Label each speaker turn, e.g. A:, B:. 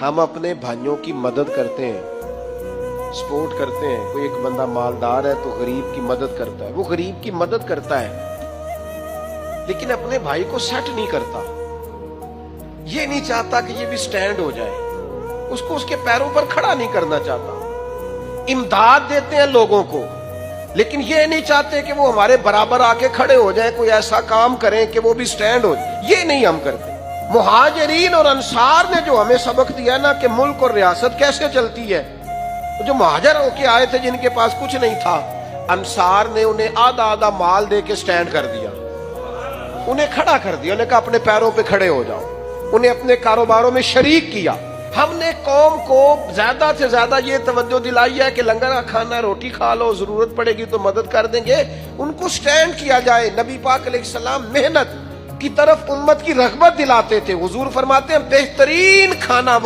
A: ہم اپنے بھائیوں کی مدد کرتے ہیں، سپورٹ کرتے ہیں. کوئی ایک بندہ مالدار ہے تو غریب کی مدد کرتا ہے، وہ غریب کی مدد کرتا ہے لیکن اپنے بھائی کو سیٹ نہیں کرتا. یہ نہیں چاہتا کہ یہ بھی سٹینڈ ہو جائے، اس کو اس کے پیروں پر کھڑا نہیں کرنا چاہتا. امداد دیتے ہیں لوگوں کو لیکن یہ نہیں چاہتے کہ وہ ہمارے برابر آ کے کھڑے ہو جائیں، کوئی ایسا کام کریں کہ وہ بھی سٹینڈ ہو جائے. یہ نہیں ہم کرتے. مہاجرین اور انصار نے جو ہمیں سبق دیا نا کہ ملک اور ریاست کیسے چلتی ہے، جو مہاجر ہو کے آئے تھے جن کے پاس کچھ نہیں تھا، انصار نے انہیں آدھا آدھا مال دے کے سٹینڈ کر دیا، انہیں کھڑا کر دیا. انہیں کہا اپنے پیروں پہ کھڑے ہو جاؤ، انہیں اپنے کاروباروں میں شریک کیا. ہم نے قوم کو زیادہ سے زیادہ یہ توجہ دلائی ہے کہ لنگر کا کھانا، روٹی کھا لو، ضرورت پڑے گی تو مدد کر دیں گے. ان کو سٹینڈ کیا جائے. نبی پاک علیہ السلام محنت کی طرف امت کی رغبت دلاتے تھے. حضور فرماتے ہیں بہترین کھانا